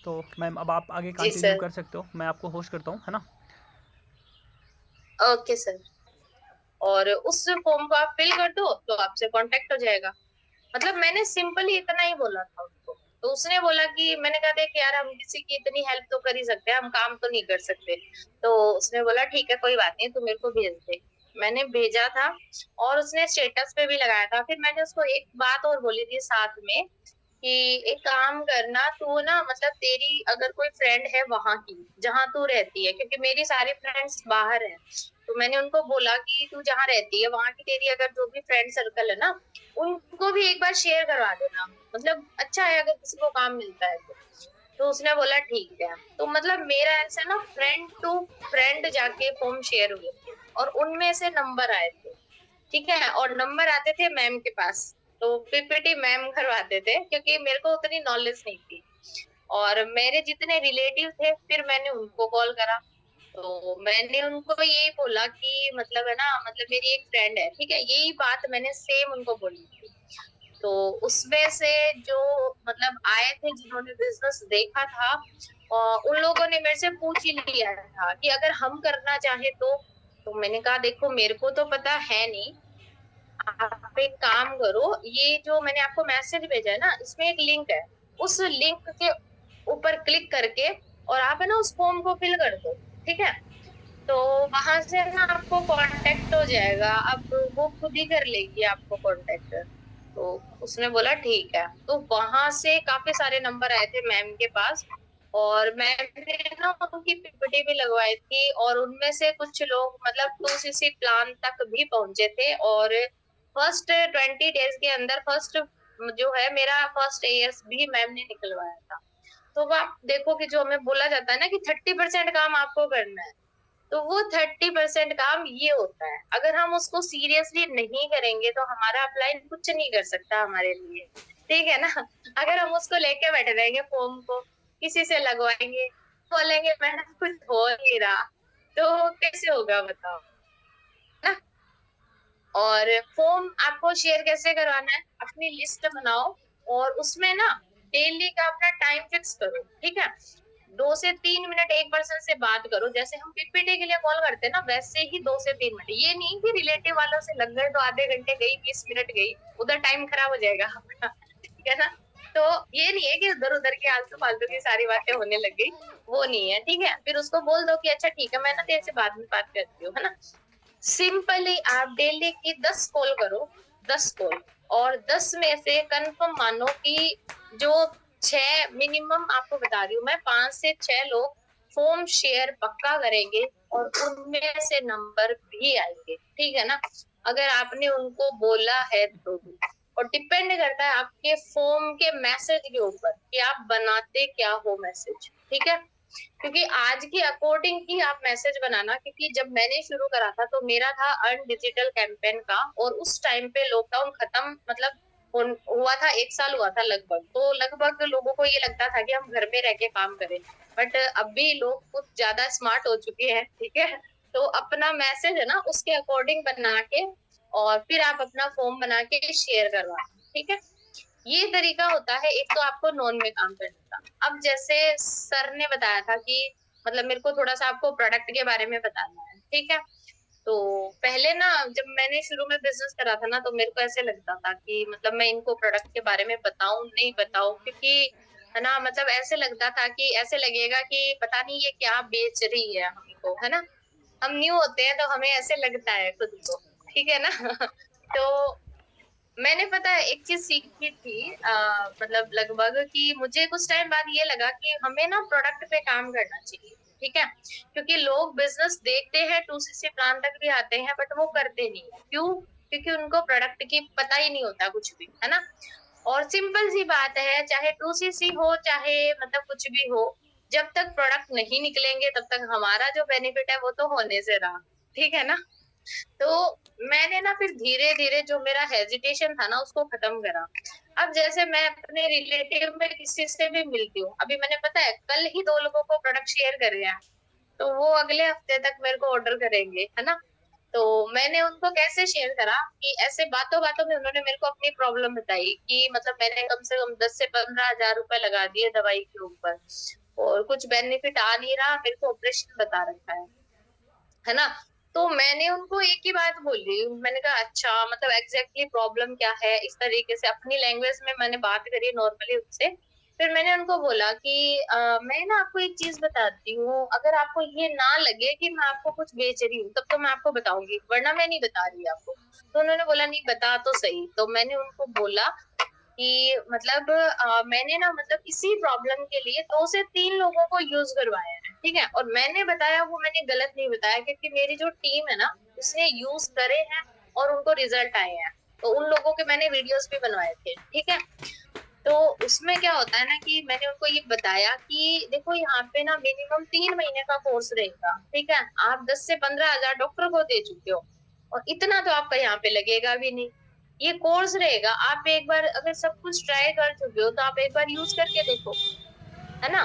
तो मैम अब आप आगे जी कंटिन्यू सर। कर सकते हो, मैं आपको होस्ट करता हूँ, है ना? Okay sir. और उस फॉर्म को आप फिल कर दो तो आपसे कांटेक्ट हो जाएगा। मतलब मैंने सिंपली इतना ही बोला था उसको। तो उसने बोला कि मैंने कहा देख यार हम किसी की इतनी हेल्प तो कर ही सकते हैं, हम काम तो नहीं कर सकते। तो उसने बोला ठीक है कोई बात नहीं, तू मेरे को भेज दे। मैंने भेजा था और उसने स्टेटस पे भी लगाया था। फिर मैंने उसको एक बात और बोली थी साथ में कि एक काम करना तू ना, मतलब तेरी अगर कोई फ्रेंड है वहां की जहां तू रहती है, क्योंकि मेरी सारी फ्रेंड्स बाहर है। तो मैंने उनको बोला कि तू जहाँ रहती है वहां की तेरी अगर जो भी फ्रेंड सर्कल है ना, उनको भी एक बार शेयर करवा देना। मतलब अच्छा है अगर किसी को काम मिलता है तो उसने बोला ठीक है। तो मतलब मेरा ऐसा ना फ्रेंड टू फ्रेंड जाके फॉर्म शेयर हुए थे और उनमें से नंबर आए थे। ठीक है, और नंबर आते थे मैम के पास। तो पीपीटी मैम करवाते थे क्योंकि मेरे को उतनी नॉलेज नहीं थी। और मेरे जितने रिलेटिव थे फिर मैंने उनको कॉल करा। तो मैंने उनको यही बोला कि मतलब है ना, मतलब मेरी एक फ्रेंड है, ठीक है, यही बात मैंने सेम उनको बोली थी। तो उसमें से जो मतलब आए थे जिन्होंने बिजनेस देखा था, उन लोगों ने मेरे से पूछ ही लिया था कि अगर हम करना चाहे तो मैंने कहा देखो मेरे को तो पता है नहीं। आप एक काम करो, ये जो मैंने आपको मैसेज भेजा है ना इसमें एक लिंक है। उस लिंक के ऊपर क्लिक करके और आप है ना उस फॉर्म को फिल कर दो। ठीक है, तो वहां से ना आपको कांटेक्ट हो जाएगा। अब वो खुद ही कर लेगी आपको कांटेक्ट। तो उसने बोला ठीक है। तो वहां से काफी सारे नंबर आए थे मैम के पास। और मैम ने ना उनकी पीपीटी भी लगवाई थी और उनमें से कुछ लोग मतलब 2cc प्लान तक भी पहुंचे थे। और फर्स्ट 20 डेज के अंदर फर्स्ट जो है मेरा फर्स्ट एएस भी मैम ने निकलवाया था। तो वो आप देखो कि जो हमें बोला जाता है ना कि 30% काम आपको करना है, तो वो 30% काम ये होता है। अगर हम उसको सीरियसली नहीं करेंगे तो हमारा अपलाइन कुछ नहीं कर सकता हमारे लिए। ठीक है ना। अगर हम उसको लेके बैठे रहेंगे फॉर्म को, किसी से लगवाएंगे, बोलेंगे मैडम कुछ हो नहीं रहा, तो कैसे होगा बताओ ना। और फॉर्म आपको शेयर कैसे करवाना है, अपनी लिस्ट बनाओ और उसमें ना डेली का अपना टाइम फिक्स करो। ठीक है, 2 से 3 मिनट एक पर्सन से बात करो। जैसे हम पीपीटी के लिए कॉल करते हैं ना, वैसे ही 2 से 3 मिनट। ये नहीं कि रिलेटिव वालों से लग गए तो आधे घंटे गई, 20 मिनट गई, उधर टाइम खराब हो जाएगा आपका। ठीक है ना। तो ये नहीं है कि उधर उधर की आलतू फालतू की सारी बातें होने लग गई, वो नहीं है। ठीक है, फिर उसको बोल दो कि अच्छा ठीक है मैं ना तेरे से बाद में बात करती हूँ, है ना। सिंपली आप डेली की 10 कॉल करो, 10 कॉल। और 10 में से कंफर्म मानो कि जो 6 मिनिमम आपको बता रही हूँ मैं, 5 से 6 लोग फॉर्म शेयर पक्का करेंगे और उनमें से नंबर भी आएंगे। ठीक है ना, अगर आपने उनको बोला है तो भी। और डिपेंड करता है आपके फॉर्म के मैसेज के ऊपर कि आप बनाते क्या हो मैसेज। ठीक है, क्योंकि आज के अकॉर्डिंग ही आप मैसेज बनाना। क्योंकि जब मैंने शुरू करा था तो मेरा था अर्न डिजिटल कैंपेन का, और उस टाइम पे लॉकडाउन खत्म मतलब हुआ था, 1 साल हुआ था लगभग। तो लगभग लोगों को ये लगता था कि हम घर में रह के काम करें। बट अभी लोग कुछ ज्यादा स्मार्ट हो चुके हैं। ठीक है, तो अपना मैसेज है ना उसके अकॉर्डिंग बना के और फिर आप अपना फॉर्म बना के शेयर करवा। ठीक है, ये तरीका होता है एक तो आपको नॉन में काम करने का। अब जैसे सर ने बताया था कि मतलब मेरे को थोड़ा सा आपको प्रोडक्ट के बारे में बताना है। ठीक है, तो पहले ना जब मैंने शुरू में बिजनेस करा था ना, तो मेरे को ऐसे लगता था कि मतलब मैं इनको प्रोडक्ट के बारे में बताऊं नहीं बताऊं, क्योंकि है ना, मतलब ऐसे लगता था कि ऐसे लगेगा कि पता नहीं ये क्या बेच रही है हमको, है ना। हम न्यू होते हैं तो हमें ऐसे लगता है खुद को। ठीक है ना। तो मैंने पता है एक चीज सीखी थी मतलब लगभग कि मुझे कुछ टाइम बाद ये लगा कि हमें ना प्रोडक्ट पे काम करना चाहिए। ठीक है, क्योंकि लोग बिजनेस देखते हैं, 2cc प्लान तक भी आते हैं, बट वो करते नहीं है। क्यों? क्योंकि उनको प्रोडक्ट की पता ही नहीं होता कुछ भी, है ना। और सिंपल सी बात है, चाहे 2cc हो चाहे मतलब कुछ भी हो, जब तक प्रोडक्ट नहीं निकलेंगे तब तक हमारा जो बेनिफिट है वो तो होने से रहा। ठीक है ना। तो मैंने ना फिर धीरे धीरे जो मेरा हेजिटेशन था ना उसको खत्म करा। अब जैसे मैं अपने रिलेटिव में किसी से भी मिलती हूँ, अभी मैंने पता है कल ही 2 लोगों को प्रोडक्ट शेयर करे हैं, तो वो अगले हफ्ते तक मेरे को ऑर्डर करेंगे, है ना। तो मैंने उनको कैसे शेयर करा कि ऐसे बातों बातों में उन्होंने मेरे को अपनी प्रॉब्लम बताई कि मतलब मैंने कम से कम 10 से 15 हजार रुपए लगा दिए दवाई के ऊपर और कुछ बेनिफिट आ नहीं रहा, मेरे को ऑपरेशन बता रखा है ना। तो मैंने उनको एक ही बात बोली, मैंने कहा अच्छा मतलब एग्जैक्टली प्रॉब्लम क्या है, इस तरीके से अपनी लैंग्वेज में मैंने बात करी नॉर्मली उनसे। फिर मैंने उनको बोला कि मैं ना आपको एक चीज बताती हूँ, अगर आपको ये ना लगे कि मैं आपको कुछ बेच रही हूँ तब तो मैं आपको बताऊंगी, वरना मैं नहीं बता रही आपको। तो उन्होंने बोला नहीं बता तो सही। तो मैंने उनको बोला कि मतलब मैंने ना मतलब इसी प्रॉब्लम के लिए 2 से 3 लोगों को यूज करवाया है, ठीक है। और मैंने बताया वो मैंने गलत नहीं बताया, क्योंकि मेरी जो टीम है ना उसने यूज करे हैं और उनको रिजल्ट आए हैं। तो उन लोगों के मैंने वीडियोस भी बनवाए थे, ठीक है। तो उसमें क्या होता है ना कि मैंने उनको ये बताया कि देखो यहाँ पे ना मिनिमम 3 महीने का कोर्स रहेगा, ठीक है। आप 10 से 15 हजार डॉक्टर को दे चुके हो और इतना तो आपका यहाँ पे लगेगा भी नहीं। ये कोर्स रहेगा, आप एक बार अगर सब कुछ ट्राई कर चुके हो तो आप एक बार यूज करके देखो, है ना।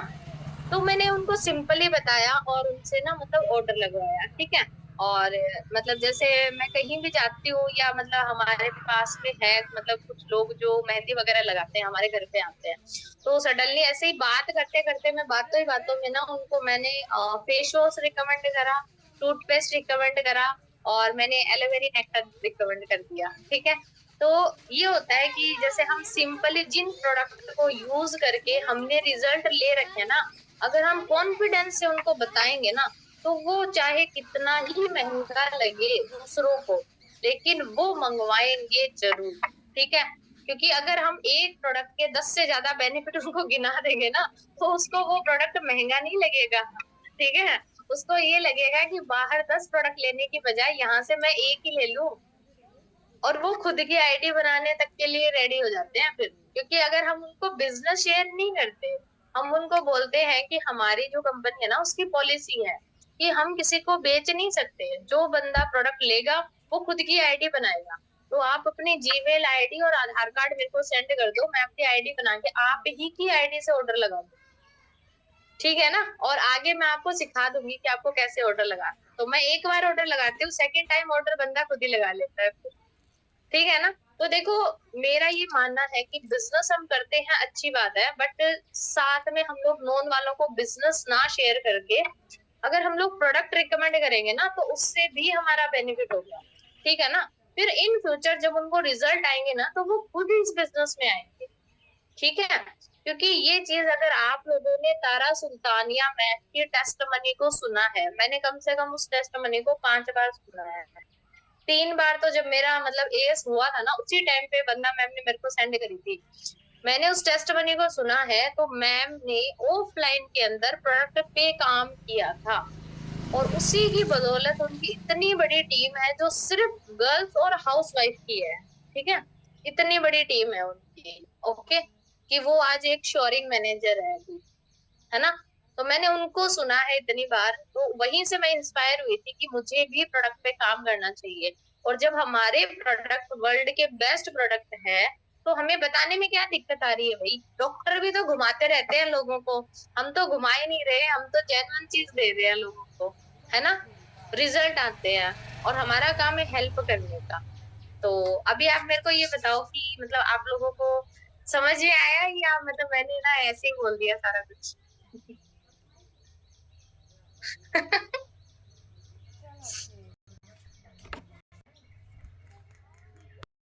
तो मैंने उनको सिंपली बताया और उनसे ना मतलब ऑर्डर लगवाया, ठीक है। और मतलब जैसे मैं कहीं भी जाती हूँ या मतलब हमारे पास में है मतलब कुछ लोग जो मेहंदी वगैरह लगाते हैं हमारे घर पे आते हैं, तो सडनली ऐसे ही बात करते करते मैं बातों ही बातों में ना उनको मैंने फेस वॉश रिकमेंड करा, टूथपेस्ट रिकमेंड करा और मैंने एलोवेरा नेक्टर रिकमेंड कर दिया, ठीक है। तो ये होता है कि जैसे हम सिंपली जिन प्रोडक्ट को यूज करके हमने रिजल्ट ले रखे हैं ना, अगर हम कॉन्फिडेंस से उनको बताएंगे ना तो वो चाहे कितना ही महंगा लगे दूसरों को, लेकिन वो मंगवाएंगे जरूर, ठीक है। क्योंकि अगर हम एक प्रोडक्ट के 10 से ज्यादा बेनिफिट उनको गिना देंगे ना तो उसको वो प्रोडक्ट महंगा नहीं लगेगा, ठीक है। उसको ये लगेगा कि बाहर 10 प्रोडक्ट लेने की बजाय यहाँ से मैं एक ही ले लूं। और वो खुद की आईडी बनाने तक के लिए रेडी हो जाते हैं फिर, क्योंकि अगर हम उनको बिजनेस शेयर नहीं करते, हम उनको बोलते हैं कि हमारी जो कंपनी है ना उसकी पॉलिसी है कि हम किसी को बेच नहीं सकते, जो बंदा प्रोडक्ट लेगा वो खुद की आईडी बनाएगा। तो आप अपनी जीमेल आईडी और आधार कार्ड मेरे को सेंड कर दो, मैं अपनी आईडी बना के आप ही की आईडी से ऑर्डर लगा दूँ, ठीक है ना। और आगे मैं आपको सिखा दूंगी कि आपको कैसे ऑर्डर लगाना। तो मैं एक बार ऑर्डर लगाती हूँ, सेकेंड टाइम ऑर्डर बंदा खुद ही लगा लेता है, ठीक है ना। तो देखो मेरा ये मानना है कि बिजनेस हम करते हैं अच्छी बात है, बट साथ में हम लोग नॉन वालों को बिजनेस ना शेयर करके अगर हम लोग प्रोडक्ट रिकमेंड करेंगे ना तो उससे भी हमारा बेनिफिट होगा, ठीक है ना। फिर इन फ्यूचर जब उनको रिजल्ट आएंगे ना तो वो खुद ही इस बिजनेस में आएंगे, ठीक है। क्योंकि ये चीज अगर आप लोगों ने तारा सुल्तानिया मैम की टेस्ट मनी को सुना है, मैंने कम से कम उस टेस्ट मनी को 5 बार सुना है। 3 बार तो जब मेरा मतलब एएस हुआ था ना उसी टाइम पे वंदना मैम ने मेरे को सेंड करी थी, मैंने उस टेस्ट मनी को सुना है। तो मैम ने ऑफलाइन के अंदर प्रोडक्ट पे काम किया था और उसी की बदौलत उनकी इतनी बड़ी टीम है जो सिर्फ गर्ल्स और हाउस वाइफ की है, ठीक है। इतनी बड़ी टीम है उनकी, ओके, कि वो आज एक शोरिंग मैनेजर है अभी, है ना। तो मैंने उनको सुना है इतनी बार, तो वहीं से मैं इंस्पायर हुई थी कि मुझे भी प्रोडक्ट पे काम करना चाहिए। और जब हमारे प्रोडक्ट वर्ल्ड के बेस्ट प्रोडक्ट है तो हमें बताने में क्या दिक्कत आ रही है भाई, डॉक्टर भी तो घुमाते रहते हैं लोगों को, हम तो घुमा ही नहीं रहे, हम तो जेन्युइन चीज दे रहे हैं लोगों को, है ना। रिजल्ट आते हैं और हमारा काम है हेल्प करने का। तो अभी आप मेरे को ये बताओ कि मतलब आप लोगों को समझ में आया या मतलब मैंने ना ऐसे ही बोल दिया सारा कुछ।